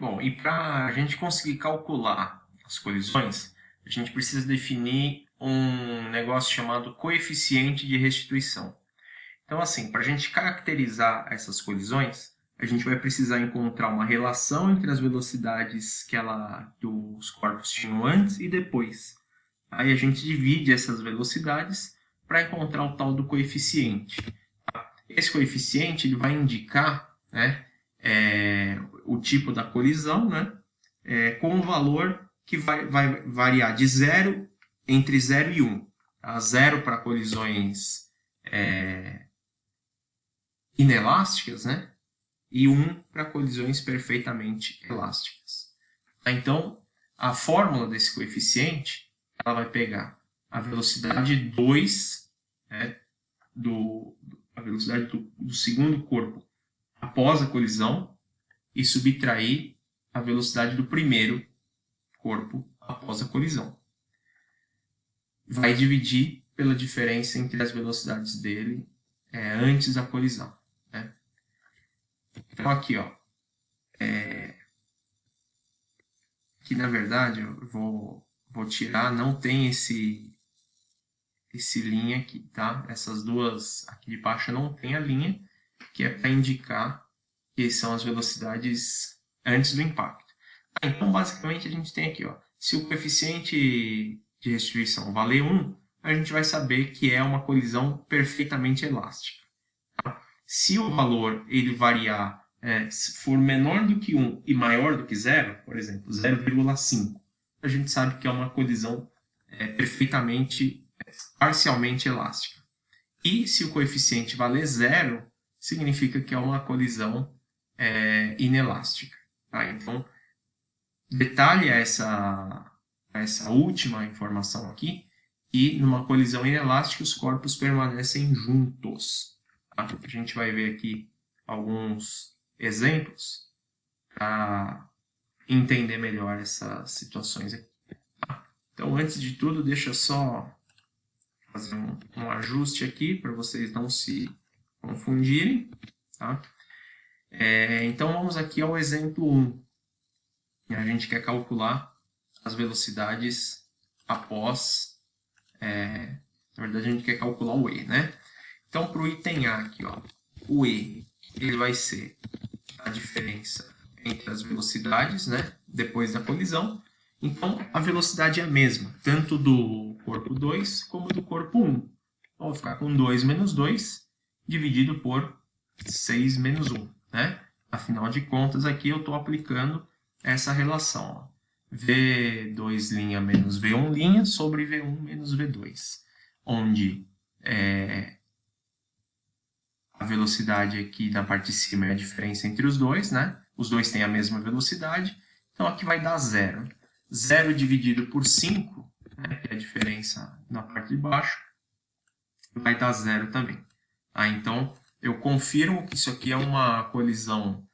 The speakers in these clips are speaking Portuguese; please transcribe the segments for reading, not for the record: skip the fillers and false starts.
Bom, e para a gente conseguir calcular as colisões, a gente precisa definir um negócio chamado coeficiente de restituição. Então, assim, para a gente caracterizar essas colisões, a gente vai precisar encontrar uma relação entre as velocidades que os corpos tinham antes e depois. Aí a gente divide essas velocidades para encontrar o tal do coeficiente. Esse coeficiente ele vai indicar, né, o tipo da colisão, né, com um valor que vai variar de 0 entre 0 e 1. Tá? 0 para colisões inelásticas, né, e 1 para colisões perfeitamente elásticas. Então, a fórmula desse coeficiente ela vai pegar a velocidade 2, né, a velocidade do segundo corpo após a colisão e subtrair a velocidade do primeiro corpo após a colisão. Vai dividir pela diferença entre as velocidades dele antes da colisão. Né? Então aqui, ó, que na verdade eu vou tirar, não tem esse linha aqui, tá? Essas duas aqui de baixo não tem a linha, que é para indicar que são as velocidades antes do impacto. Então, basicamente, a gente tem aqui, ó, se o coeficiente de restituição valer 1, a gente vai saber que é uma colisão perfeitamente elástica. Tá? Se o valor ele variar, se for menor do que 1 e maior do que 0, por exemplo, 0,5, a gente sabe que é uma colisão parcialmente elástica. E se o coeficiente valer 0, significa que é uma colisão inelástica. Tá? Então, detalhe essa última informação aqui, e numa colisão inelástica os corpos permanecem juntos. Tá? A gente vai ver aqui alguns exemplos para entender melhor essas situações aqui. Tá? Então, antes de tudo, deixa eu só fazer um ajuste aqui para vocês não se confundirem. Tá? Então, vamos aqui ao exemplo 1. A gente quer calcular as velocidades após... na verdade, a gente quer calcular o E, né? Então, para o item A aqui, ó, o E ele vai ser a diferença entre as velocidades, né, depois da colisão. Então, a velocidade é a mesma, tanto do corpo 2 como do corpo 1. Então, vou ficar com 2 menos 2 dividido por 6 menos 1, né? Afinal de contas, aqui eu estou aplicando essa relação, ó. V2' menos V1' sobre V1 menos V2, onde a velocidade aqui na parte de cima é a diferença entre os dois, né? Os dois têm a mesma velocidade, então aqui vai dar 0. 0 dividido por 5, né, que é a diferença na parte de baixo, vai dar 0 também. Então, eu confirmo que isso aqui é uma colisão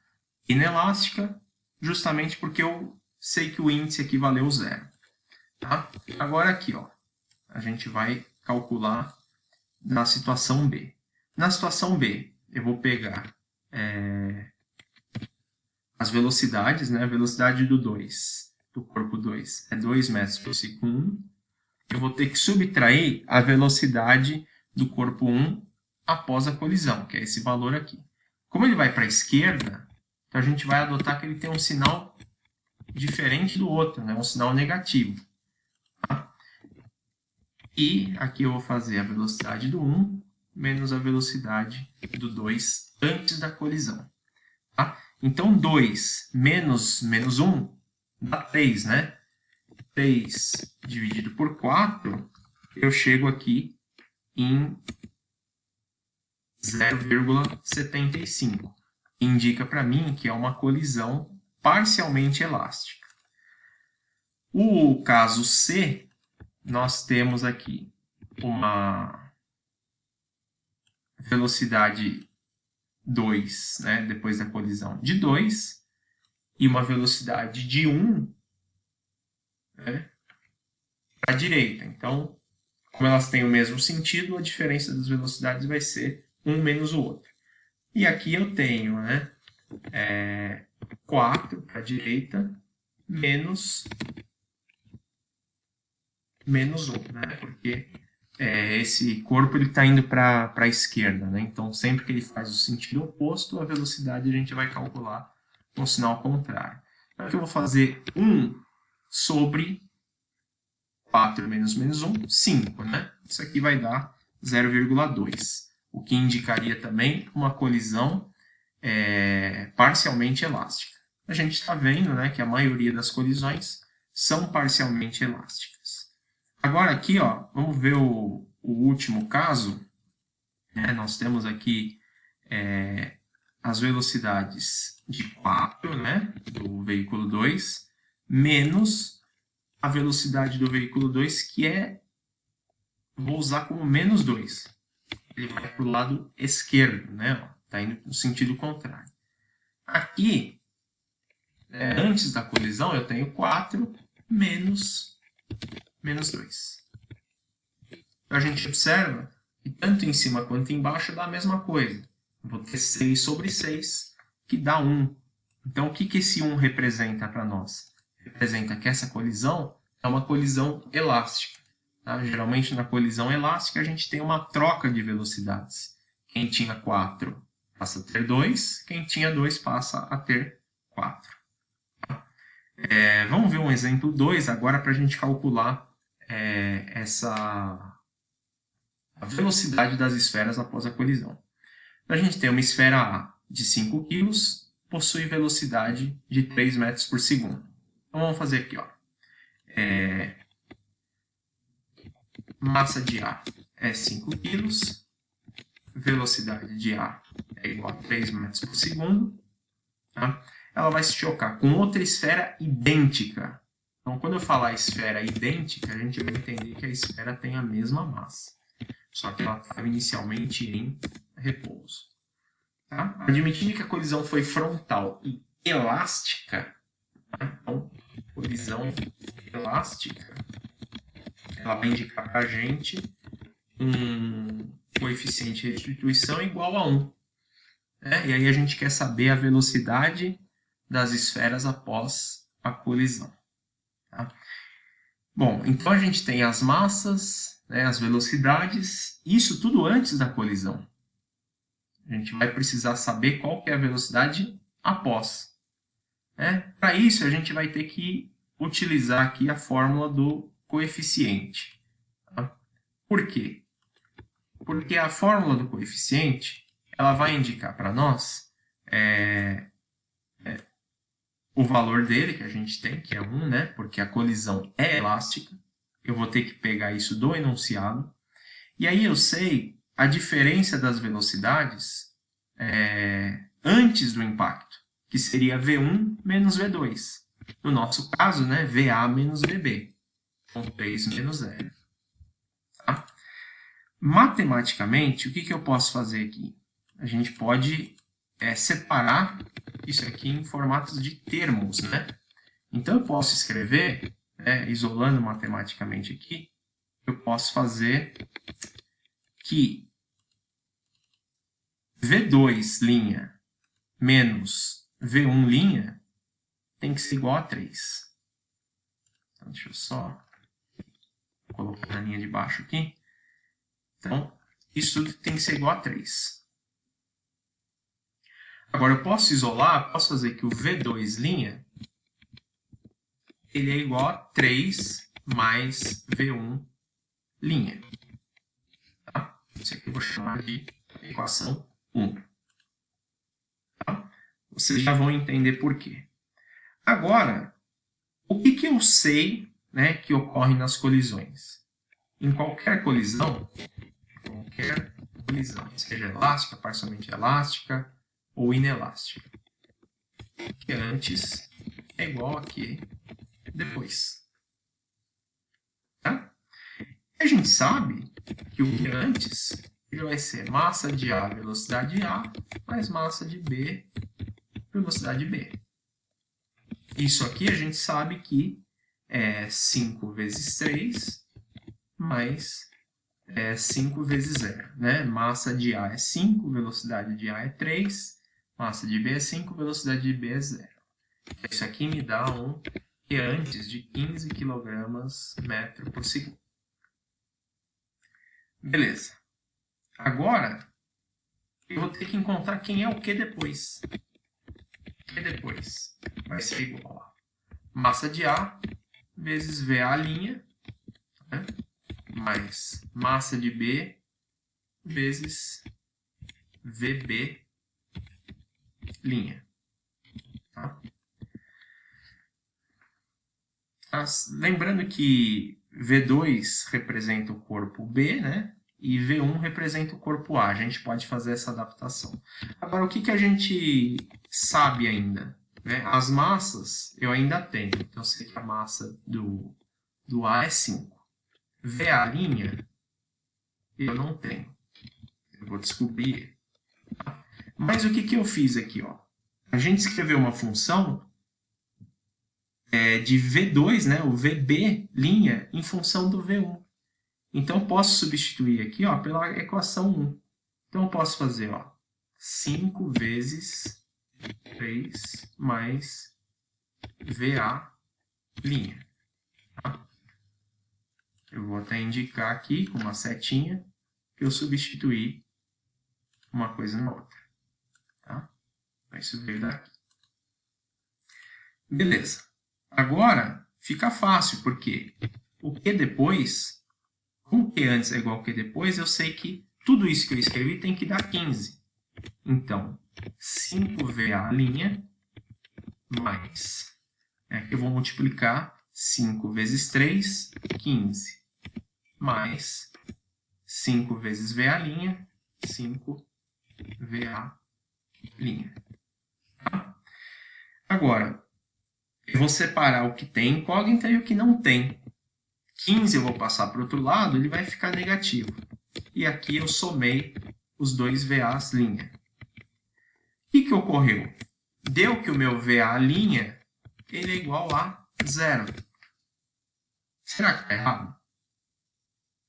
inelástica, justamente porque eu sei que o índice aqui valeu 0. Tá? Agora aqui, ó, a gente vai calcular na situação B. Na situação B, eu vou pegar as velocidades, né? A velocidade do corpo 2 é 2 metros por segundo. Eu vou ter que subtrair a velocidade do corpo 1 após a colisão, que é esse valor aqui. Como ele vai para a esquerda, então a gente vai adotar que ele tem um sinal diferente do outro, né? Um sinal negativo. Tá? E aqui eu vou fazer a velocidade do 1 menos a velocidade do 2 antes da colisão. Tá? Então, 2 menos 1 dá 3, né? 3 dividido por 4, eu chego aqui em 0,75. Indica para mim que é uma colisão parcialmente elástica. O caso C, nós temos aqui uma velocidade 2, né, depois da colisão de 2, e uma velocidade de 1, né, para a direita. Então, como elas têm o mesmo sentido, a diferença das velocidades vai ser um menos o outro. E aqui eu tenho, né, 4 para a direita menos 1, né? Porque esse corpo está indo para a esquerda, né? Então, sempre que ele faz o sentido oposto, a velocidade a gente vai calcular com o sinal contrário. Então, aqui eu vou fazer 1 sobre 4 menos 1, 5, né? Isso aqui vai dar 0,2, o que indicaria também uma colisão parcialmente elástica. A gente está vendo, né, que a maioria das colisões são parcialmente elásticas. Agora aqui, ó, vamos ver o último caso. Nós temos aqui as velocidades de 4, né, do veículo 2, menos a velocidade do veículo 2, que vou usar como menos 2. Ele vai para o lado esquerdo, né? Está indo no sentido contrário. Aqui, antes da colisão, eu tenho 4 menos 2. A gente observa que tanto em cima quanto embaixo dá a mesma coisa. Eu vou ter 6 sobre 6, que dá 1. Então, o que esse 1 representa para nós? Representa que essa colisão é uma colisão elástica. Tá? Geralmente, na colisão elástica, a gente tem uma troca de velocidades. Quem tinha 4 passa a ter 2, quem tinha 2 passa a ter 4. Vamos ver um exemplo 2 agora para a gente calcular a velocidade das esferas após a colisão. A gente tem uma esfera A de 5 kg, possui velocidade de 3 metros por segundo. Então vamos fazer aqui, ó. Massa de A é 5 kg, velocidade de A é igual a 3 metros por segundo. Tá? Ela vai se chocar com outra esfera idêntica. Então, quando eu falar esfera idêntica, a gente vai entender que a esfera tem a mesma massa. Só que ela estava inicialmente em repouso. Tá? Admitindo que a colisão foi frontal e elástica, tá? Então, colisão elástica, ela vai indicar para a gente um coeficiente de restituição igual a 1. E aí a gente quer saber a velocidade das esferas após a colisão. Tá? Bom, então a gente tem as massas, as velocidades, isso tudo antes da colisão. A gente vai precisar saber qual que é a velocidade após. Para isso, a gente vai ter que utilizar aqui a fórmula do coeficiente. Tá? Por quê? Porque a fórmula do coeficiente ela vai indicar para nós o valor dele, que a gente tem, que é 1, né? Porque a colisão é elástica. Eu vou ter que pegar isso do enunciado. E aí eu sei a diferença das velocidades antes do impacto, que seria V1 menos V2. No nosso caso, né, VA menos VB. Então, 3 menos 0. Tá? Matematicamente, o que eu posso fazer aqui? A gente pode separar isso aqui em formatos de termos, né? Então, eu posso escrever, isolando matematicamente aqui, eu posso fazer que V2' menos V1' tem que ser igual a 3. Então, deixa eu só colocar na linha de baixo aqui. Então, isso tudo tem que ser igual a 3. Agora, eu posso isolar, posso fazer que o V2' ele é igual a 3 mais V1'. Tá? Isso aqui eu vou chamar de equação 1. Tá? Vocês já vão entender por quê. Agora, o que eu sei, né, que ocorre nas colisões? Em qualquer colisão, seja elástica, parcialmente elástica ou inelástica, que antes é igual a que depois. Tá? A gente sabe que o que antes ele vai ser massa de A, velocidade A, mais massa de B, velocidade B. Isso aqui a gente sabe que é 5 vezes 3 mais 5 vezes 0. Né? Massa de A é 5, velocidade de A é 3, massa de B é 5, velocidade de B é 0. Isso aqui me dá um que antes de 15 kg metro por segundo. Beleza. Agora, eu vou ter que encontrar quem é o que depois. O que depois vai ser igual a massa de A vezes VA', né? Mais massa de B vezes VB'. Tá? Lembrando que V2 representa o corpo B, né? E V1 representa o corpo A. A gente pode fazer essa adaptação. Agora, o que a gente sabe ainda? Né? As massas eu ainda tenho. Então, eu sei que a massa do A é 5. VA' eu não tenho. Eu vou descobrir. Mas o que eu fiz aqui? Ó? A gente escreveu uma função de V2, né, o VB' em função do V1. Então, eu posso substituir aqui ó, pela equação 1. Então, eu posso fazer ó, 5 vezes 3 mais VA'. Tá? Eu vou até indicar aqui com uma setinha que eu substituí uma coisa na outra. Tá? Isso veio daqui. Beleza. Agora, fica fácil, porque o que depois, como que antes é igual ao que depois, eu sei que tudo isso que eu escrevi tem que dar 15. Então, 5VA' mais, aqui eu vou multiplicar 5 vezes 3, 15, mais 5 vezes VA', 5VA'. Agora, eu vou separar o que tem incógnita e o que não tem. 15 eu vou passar para o outro lado, ele vai ficar negativo. E aqui eu somei os dois VA's'. O que ocorreu? Deu que o meu VA' ele é igual a 0. Será que está errado?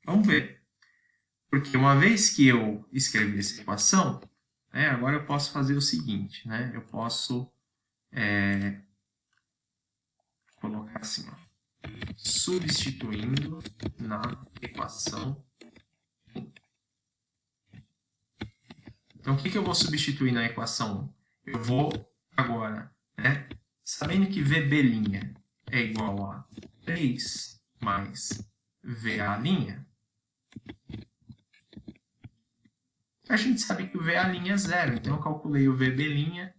Vamos ver. Porque uma vez que eu escrevi essa equação, né, agora eu posso fazer o seguinte. Né, eu posso colocar assim, ó, substituindo na equação 1. Então, o que eu vou substituir na equação 1? Eu vou agora, né, sabendo que VB' é igual a 3 mais VA', a gente sabe que o VA' é 0, então eu calculei o VB'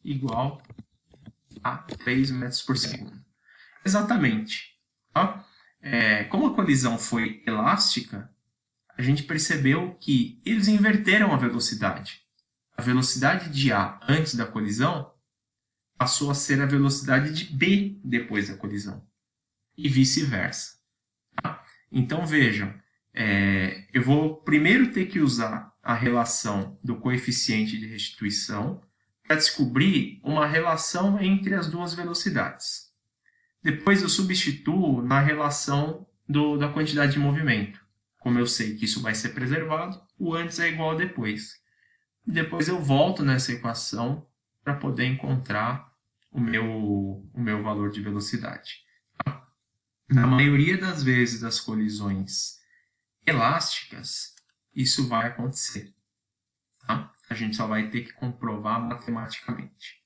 igual a 3 metros por segundo. Exatamente. Tá? Como a colisão foi elástica, a gente percebeu que eles inverteram a velocidade. A velocidade de A antes da colisão passou a ser a velocidade de B depois da colisão. E vice-versa. Tá? Então, vejam, eu vou primeiro ter que usar a relação do coeficiente de restituição para descobrir uma relação entre as duas velocidades. Depois eu substituo na relação da quantidade de movimento. Como eu sei que isso vai ser preservado, o antes é igual ao depois. Depois eu volto nessa equação para poder encontrar o meu valor de velocidade. Na maioria das vezes das colisões elásticas, isso vai acontecer. Tá? A gente só vai ter que comprovar matematicamente.